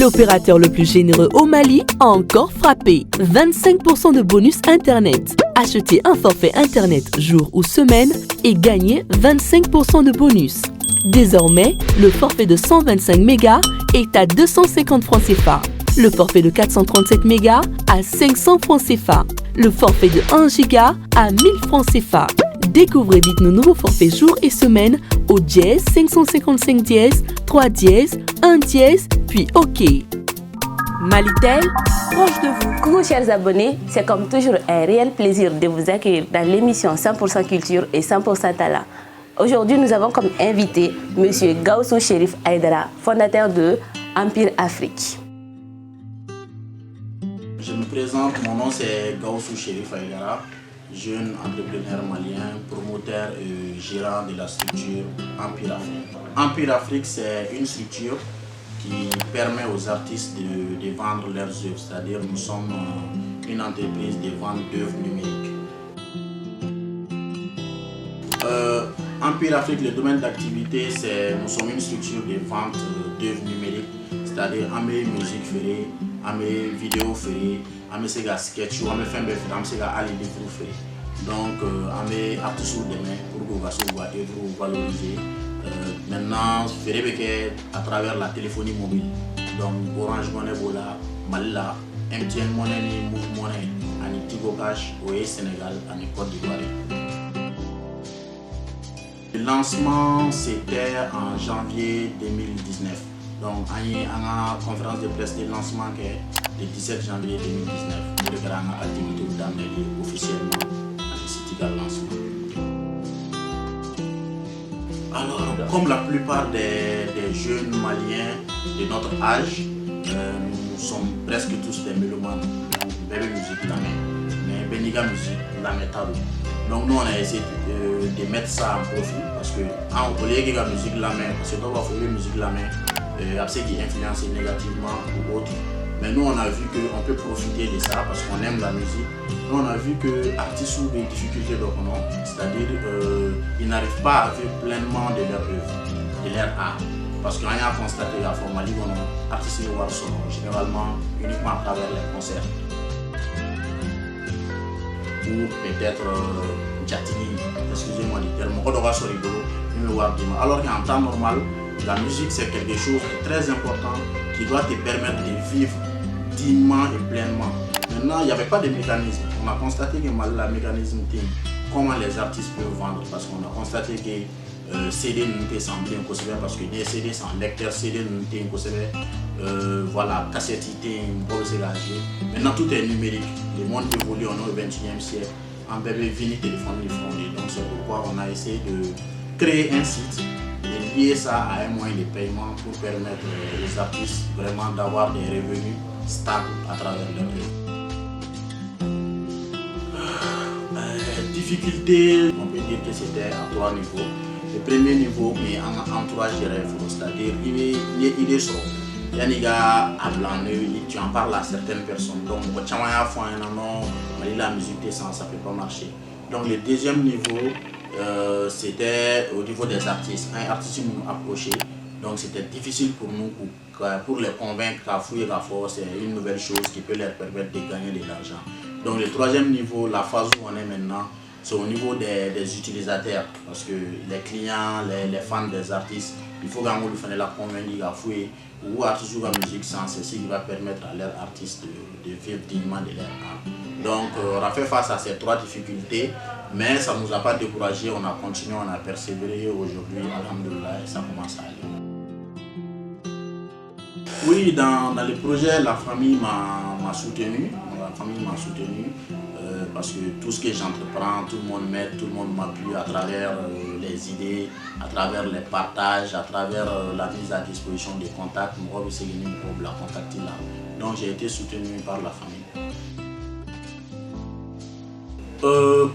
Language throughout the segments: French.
L'opérateur le plus généreux au Mali a encore frappé. 25% de bonus Internet. Achetez un forfait Internet jour ou semaine et gagnez 25% de bonus. Désormais, le forfait de 125 mégas est à 250 francs CFA. Le forfait de 437 mégas à 500 francs CFA. Le forfait de 1 giga à 1000 francs CFA. Découvrez vite nos nouveaux forfaits jours et semaines au dièse 555 dièse 3 dièse 1 dièse puis OK. Malitel, proche de vous. Coucou chers abonnés, c'est comme toujours un réel plaisir de vous accueillir dans l'émission 100% Culture et 100% Talent. Aujourd'hui, nous avons comme invité M. Gawsu Cherif Aïdara, fondateur de Empire Afrique. Je me présente, mon nom c'est Gawsu Cherif Aïdara, jeune entrepreneur malien, promoteur et gérant de la structure Empire Afrique. Empire Afrique, c'est une structure qui permet aux artistes de vendre leurs œuvres, c'est-à-dire nous sommes une entreprise de vente d'œuvres numériques. Empire Afrique, le domaine d'activité, c'est nous sommes une structure de vente d'œuvres numériques, c'est-à-dire amé musique ferrée, amé vidéo ferrée, amé sega sketch ou amé film ferré, amé sega ali livre ferré. Donc amé artiste demain pour que vous œuvres valoriser. Maintenant ferré à travers la téléphonie mobile. Donc Orange Money Bola, Malila, MTN Money ni Move Money, ani Tigo Cash, OE Sénégal, ani Côte d'Ivoire. Le lancement c'était en janvier 2019. Donc, il y a une conférence de presse de lancement qui est le 17 janvier 2019. Pour le grand activité d'amener officiellement à le site de lancement. Alors, comme la plupart des jeunes maliens de notre âge, nous sommes presque tous des mélomanes. Donc, bébé musique la main, mais Beniga musique la métal. Donc nous on a essayé de mettre ça en profit parce que en collègue la musique la main, parce que nous on va faire la musique la main, après qui influence négativement ou autre. Mais nous on a vu qu'on peut profiter de ça parce qu'on aime la musique. Nous on a vu que les artistes ont des difficultés de renom, c'est-à-dire ils n'arrivent pas à vivre pleinement de leur œuvre, de leur art. Parce qu'on a constaté la formalité, les artistes sont généralement uniquement à travers les concerts. Ou peut-être Jatini, excusez-moi du terme, alors qu'en temps normal, la musique c'est quelque chose de très important qui doit te permettre de vivre dignement et pleinement. Maintenant, il n'y avait pas de mécanisme. On a constaté que le mécanisme, comment les artistes peuvent vendre, parce qu'on a constaté que CD n'était sans bien possible parce que des CD sans lecteur, CD n'était impossible. Voilà, cassette, maintenant tout est numérique. Le monde évolue au 21e siècle. En bébé, vini téléphone les fondés. Donc c'est pourquoi on a essayé de créer un site et lier ça à un moyen de paiement pour permettre aux artistes vraiment d'avoir des revenus stables à travers leur œuvre. Difficulté, on peut dire que c'était à 3 niveaux. Le premier niveau, mais en entourage de rêve, c'est-à-dire il est sur. Tu en parles à certaines personnes. Donc, la musique ça ne peut pas marcher. Donc, le deuxième niveau, c'était au niveau des artistes. Un artiste nous approchait. Donc, c'était difficile pour nous, pour les convaincre qu'à fouiller la force, c'est une nouvelle chose qui peut leur permettre de gagner de l'argent. Donc, le troisième niveau, la phase où on est maintenant, c'est au niveau des utilisateurs. Parce que les clients, les fans des artistes, il faut qu'on lui la convaincre à fouiller ou artiste ou la musique sans ceci qui va permettre à leurs artistes de vivre dignement de leur art. Donc on a fait face à ces 3 difficultés, mais ça ne nous a pas découragé, on a continué, on a persévéré. Aujourd'hui, alhamdoulilah, ça commence à aller. Oui, dans le projet, la famille m'a soutenu. Parce que tout ce que j'entreprends, tout le monde m'aide, tout le monde m'appuie à travers les idées, à travers les partages, à travers la mise à disposition des contacts. Donc j'ai été soutenu par la famille.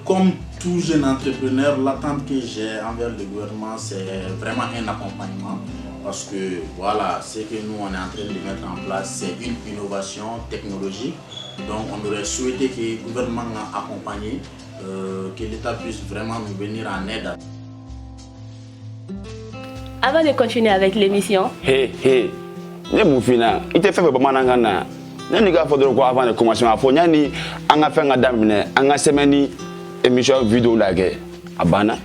Comme tout jeune entrepreneur, l'attente que j'ai envers le gouvernement, c'est vraiment un accompagnement. Parce que voilà, ce que nous on est en train de mettre en place, c'est une innovation technologique. Donc on aurait souhaité que le gouvernement nous accompagne, que l'État puisse vraiment nous venir en aide. Avant de continuer avec l'émission, ne mu fina ite fefe ba mananga na nani ga fodoro ko avant de commencer ma fo nyani anga fe nga damine anga semeni émission vidéo lage abana.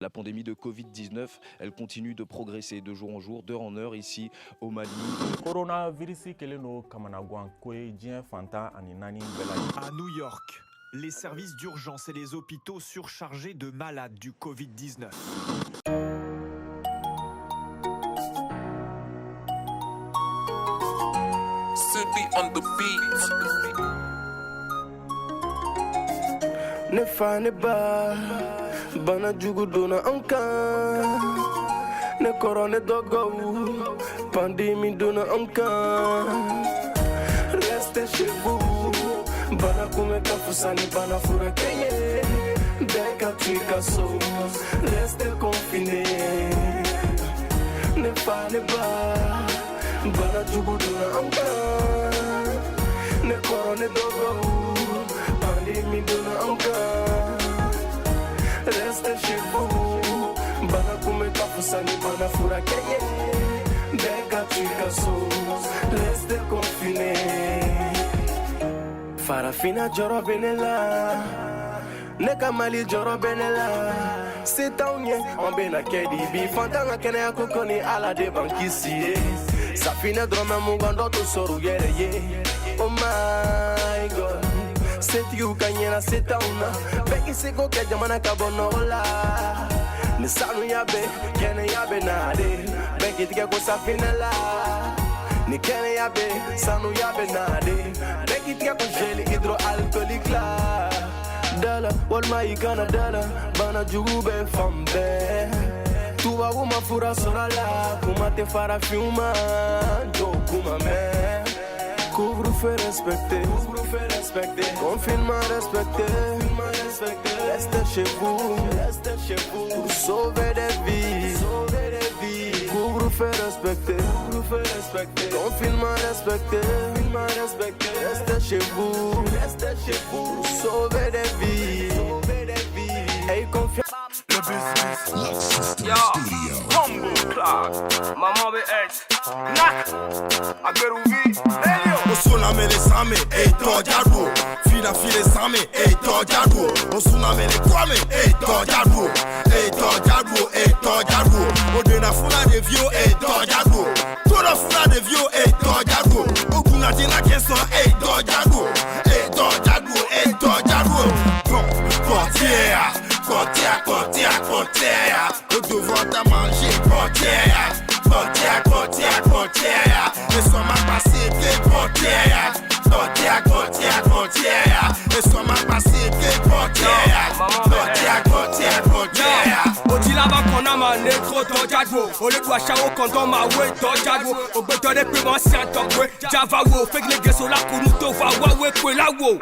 La pandémie de Covid-19, elle continue de progresser de jour en jour, d'heure en heure ici au Mali. Coronavirus keleno kamanagwan kwe dien fanta aninani belani. À New York, les services d'urgence et les hôpitaux surchargés de malades du Covid-19. On the beat. Ne fa ne ba bana jugu dona anka ne korone dogo pandémie dona anka restez chez vous bana kume kafusani bana fura kenye beka tikaso restez confinés ne fa ne ba bana jugu dona anka ne korone dogo pandémie dona anka restez chez vous bana kume kafusani bana fura kenye beka tikaso restez confinés farafina joro benela neka mali joro benela c'est un nye on bena kedi bi fantanga kene akokoni ala de bankisi safina drama mugando to soru yere ye oh my god c'est you kanyena c'est un beki seko ke jamana kabonola ni sanu yabe kene yabe nade beki tika ko safina la ni kene yabe sanu yabe nade beki tika ko gel hydroalcoolique la dala wal mai kana dala bana jube fambe tu va uma fura solala kuma te fara filma do kuma me couvre-feu respecté confinement respecté restez chez vous pour sauver des vies couvre-feu respecté confinement respecté restez chez vous pour sauver des vies et confiance. Yo, humble clock, maman be ex, knock, ageruvi, elio. Osuna mele same, tojado. Fina file same, tojado. Osuna mele kwame, tojado. Tojado. Odena funa de vio, tojado. Toda funa de vio, tojado. Okuna dina keso, tojado. Tojado. Bon, Portière, le devoir t'a mangé, portière. Et soit ma passé, portière. Et soit ma passé, portière. Oti là-bas qu'on a mané trop tojado. On le doit chao quand on m'a ouais tojado. Au beton des paiements c'est un top ouais. Java wo, fait que les gars sont là pour nous tova ouais quoi là wo.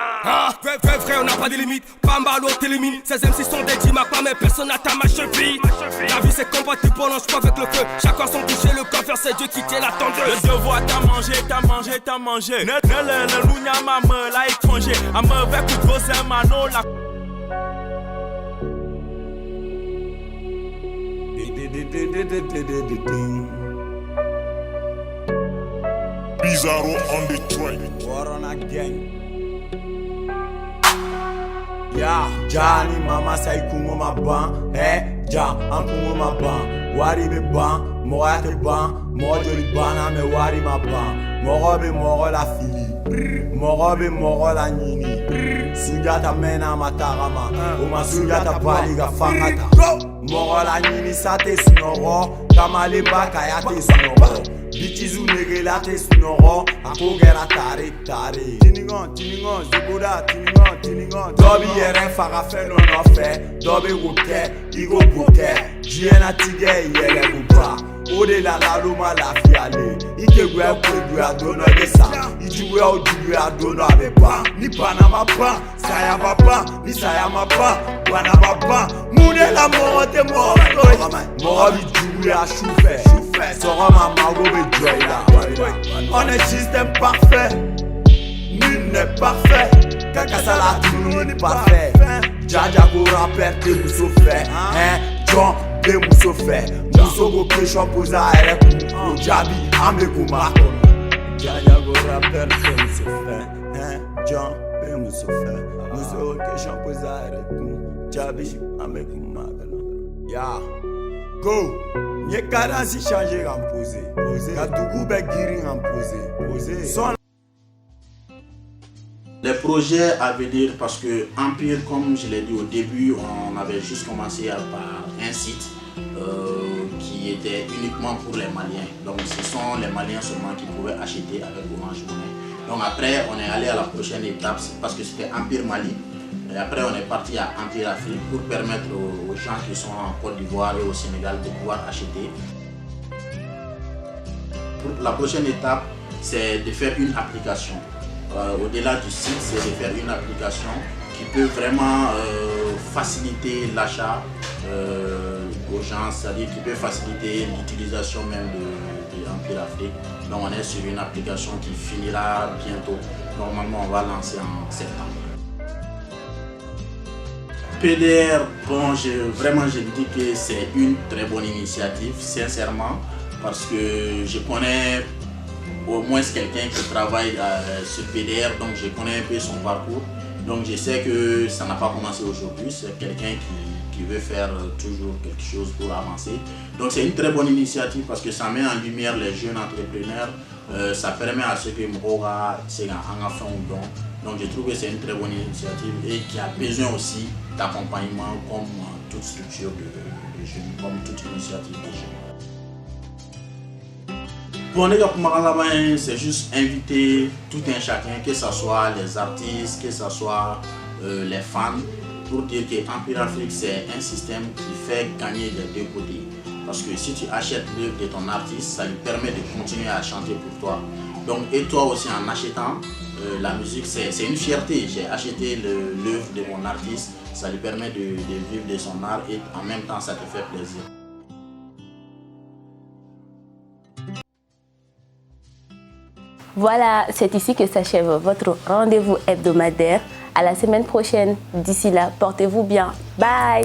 Vrai on n'a pas de limite. Pambalo t'élimine. Ces MC sont des dimas pas mais personne n'atteint ma cheville. La vie c'est compatible pendant je avec le feu. Chacun son toucher le coffre c'est Dieu qui tient la tondeuse. Le devoir t'as mangé. Ne lounia ma main là étranger. À me avec tout gros c'est mano la. Bizarro on the track. Corona gang. Ya, Johnny mama say kungo ma ban, ja, an kungo ma ban. Wari be ban, moya te ban, mo joli bana me wari ma ban. Moro be moro la fili, moro be moro la nini. Sujata mena matarama, o ma sujata bali ga fangata. Moro la nini sa te sunoro, kamale baka ya te sunoro. Bichizu nege la te sunoro, akogera tare. Tiningon, zibuda, tiningon. Dobi yere faga fe no fe, dobi wuke, igo buke. Jiena tige yele buba. Ode la luma la fiale. Ike gwe adono desa. Ijuwe ojuwe adono abeba. Ni panama pa, saya baba, ni saya mapa, wana baba. Mune la morote morote. Morobi juwe a choufe. Sera ma mago be joyla. On est système parfait. Nul n'est parfait. Kakasala tout le monde est parfait. Jaja go rappelle que vous souffrez. John be muso fɛ muso ko question pose a yɛrɛ kun o jaabi an bɛ kun b'a kɔnɔ jajago rappeur be muso fɛ John be muso fɛ muso ko question pose a yɛrɛ kun jaabi an bɛ kun b'a kɔnɔ ya go n ye cadence changer ka n poser ka dugu bɛ girin ka n poser. Les projets à venir, parce que Empire, comme je l'ai dit au début, on avait juste commencé par un site qui était uniquement pour les Maliens. Donc ce sont les Maliens seulement qui pouvaient acheter avec Orange Money. Donc après, on est allé à la prochaine étape parce que c'était Empire Mali. Et après, on est parti à Empire Afrique pour permettre aux gens qui sont en Côte d'Ivoire et au Sénégal de pouvoir acheter. Pour la prochaine étape, c'est de faire une application. Au-delà du site, c'est de faire une application qui peut vraiment faciliter l'achat aux gens, c'est-à-dire qui peut faciliter l'utilisation même de Empire Afrique. Donc on est sur une application qui finira bientôt. Normalement, on va lancer en septembre. PDR, bon, je me dis que c'est une très bonne initiative, sincèrement, parce que je connais au moins quelqu'un qui travaille sur PDR, donc je connais un peu son parcours. Donc je sais que ça n'a pas commencé aujourd'hui, c'est quelqu'un qui veut faire toujours quelque chose pour avancer. Donc c'est une très bonne initiative parce que ça met en lumière les jeunes entrepreneurs, ça permet à ceux qui m'aura en fait un don. Donc je trouve que c'est une très bonne initiative et qui a besoin aussi d'accompagnement comme toute structure de jeunes, comme toute initiative de jeunes. Bon, les gars, c'est juste inviter tout un chacun, que ce soit les artistes, que ce soit les fans, pour dire que Empire Afrique, c'est un système qui fait gagner des deux côtés. Parce que si tu achètes l'œuvre de ton artiste, ça lui permet de continuer à chanter pour toi. Donc, et toi aussi, en achetant la musique, c'est une fierté. J'ai acheté l'œuvre de mon artiste, ça lui permet de vivre de son art et en même temps, ça te fait plaisir. Voilà, c'est ici que s'achève votre rendez-vous hebdomadaire. À la semaine prochaine. D'ici là, portez-vous bien. Bye!